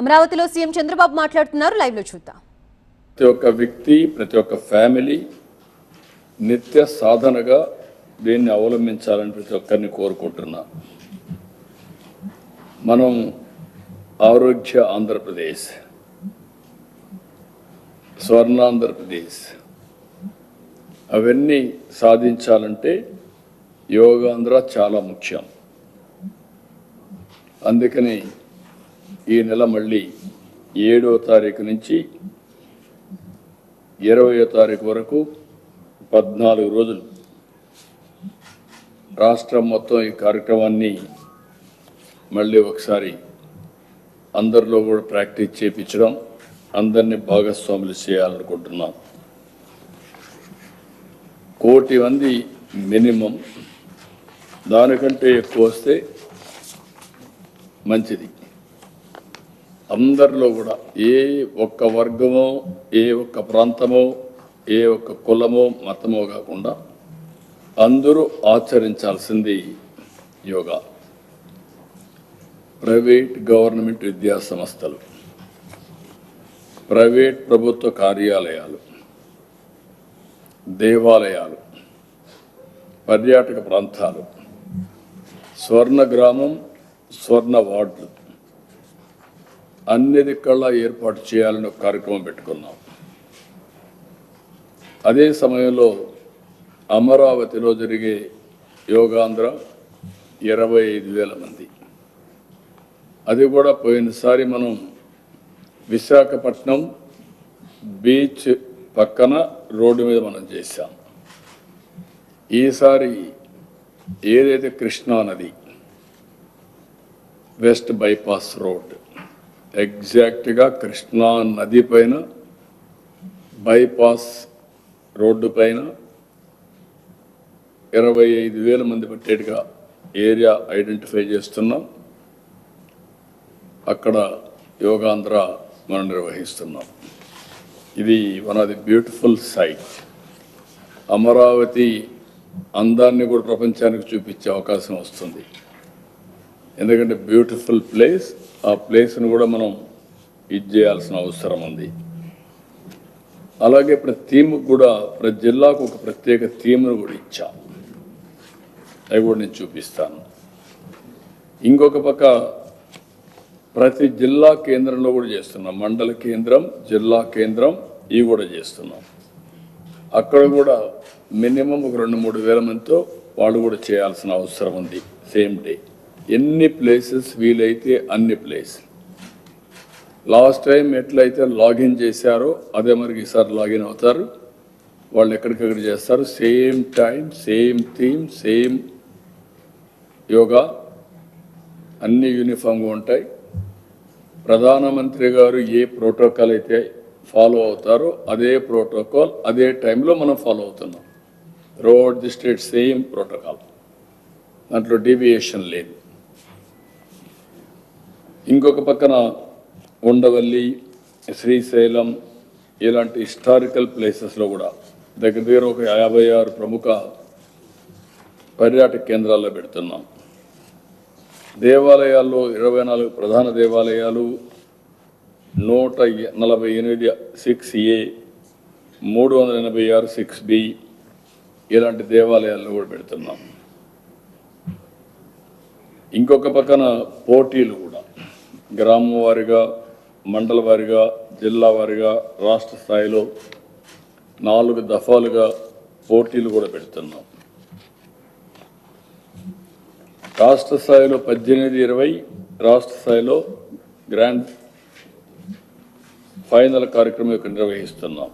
అమరావతిలో సీఎం చంద్రబాబు మాట్లాడుతున్నారు. లైవ్ లో చూద్దాం. ప్రతి ఒక్క వ్యక్తి, ప్రతి ఒక్క ఫ్యామిలీ నిత్య సాధనగా దీన్ని అవలంబించాలని ప్రతి ఒక్కరిని కోరుకుంటున్నా. మనం ఆరోగ్య ఆంధ్రప్రదేశ్, స్వర్ణ ఆంధ్రప్రదేశ్ అవన్నీ సాధించాలంటే యోగాంధ్ర చాలా ముఖ్యం. అందుకని ఈ నెల మళ్ళీ 7వ తారీఖు నుంచి 20వ తారీఖు వరకు 14 రోజులు రాష్ట్రం మొత్తం ఈ కార్యక్రమాన్ని మళ్ళీ ఒకసారి అందరిలో కూడా ప్రాక్టీస్ చేయించడం, అందరినీ భాగస్వాములు చేయాలనుకుంటున్నాం. 1 కోటి మంది మినిమం, దానికంటే ఎక్కువ వస్తే మంచిది. అందరిలో కూడా ఏ ఒక్క వర్గమో, ఏ ఒక్క ప్రాంతమో, ఏ ఒక్క కులమో, మతమో కాకుండా అందరూ ఆచరించాల్సింది యోగా. ప్రైవేట్ గవర్నమెంట్ విద్యా సంస్థలు, ప్రైవేట్ ప్రభుత్వ కార్యాలయాలు, దేవాలయాలు, పర్యాటక ప్రాంతాలు, స్వర్ణ గ్రామం, స్వర్ణ వార్డులు అన్ని దిక్కల్లా ఏర్పాటు చేయాలని ఒక కార్యక్రమం పెట్టుకున్నాం. అదే సమయంలో అమరావతిలో జరిగే యోగాంధ్ర 25,000 మంది, అది కూడా పోయినసారి మనం విశాఖపట్నం బీచ్ పక్కన రోడ్డు మీద మనం చేశాం. ఈసారి ఏదైతే కృష్ణా నది వెస్ట్ బైపాస్ రోడ్, ఎగ్జాక్ట్గా కృష్ణా నది పైన బైపాస్ రోడ్డు పైన 25,000 మంది పట్టేట్టుగా ఏరియా ఐడెంటిఫై చేస్తున్నాం. అక్కడ యోగాంధ్ర మనం నిర్వహిస్తున్నాం. ఇది one of the beautiful site. Amaravati అందాన్ని కూడా ప్రపంచానికి చూపించే అవకాశం వస్తుంది. ఎందుకంటే బ్యూటిఫుల్ ప్లేస్, ఆ ప్లేస్ను కూడా మనం ఇది చేయాల్సిన అవసరం ఉంది. అలాగే ప్రతి థీమ్కి కూడా, ప్రతి జిల్లాకు ఒక ప్రత్యేక థీమ్ను కూడా ఇచ్చాం. అవి కూడా నేను చూపిస్తాను. ఇంకొక పక్క ప్రతి జిల్లా కేంద్రంలో కూడా చేస్తున్నాం. మండల కేంద్రం, జిల్లా కేంద్రం ఇవి కూడా చేస్తున్నాం. అక్కడ కూడా మినిమం ఒక 2-3 వేల మందితో వాళ్ళు కూడా చేయాల్సిన అవసరం ఉంది. సేమ్ డే ఎన్ని ప్లేసెస్ వీలైతే అన్ని ప్లేస్. లాస్ట్ టైం ఎట్లయితే లాగిన్ చేశారో అదే మరి ఈసారి లాగిన్ అవుతారు. వాళ్ళు ఎక్కడికక్కడ చేస్తారు. Same time, same theme, same yoga, అన్ని యూనిఫామ్గా ఉంటాయి. ప్రధానమంత్రి గారు ఏ ప్రోటోకాల్ అయితే ఫాలో అవుతారో అదే ప్రోటోకాల్ అదే టైంలో మనం ఫాలో అవుతున్నాం. Road the state same protocol, దాంట్లో డీవియేషన్ లేదు. ఇంకొక పక్కన ఉండవల్లి, శ్రీశైలం ఇలాంటి హిస్టారికల్ ప్లేసెస్లో కూడా దగ్గర ఒక 56 ప్రముఖ పర్యాటక కేంద్రాల్లో పెడుతున్నాం. దేవాలయాల్లో 24 ప్రధాన దేవాలయాలు, 148 6A, 386 6B ఇలాంటి దేవాలయాలను కూడా పెడుతున్నాం. ఇంకొక పక్కన పోటీలు కూడా గ్రామం వారిగా, మండల వారిగా, జిల్లా వారిగా, రాష్ట్ర స్థాయిలో 4 దఫాలుగా పోటీలు కూడా పెడుతున్నాం. రాష్ట్ర స్థాయిలో 18-20, రాష్ట్ర స్థాయిలో గ్రాండ్ ఫైనల్ కార్యక్రమం ఇక్కడ నిర్వహిస్తున్నాం.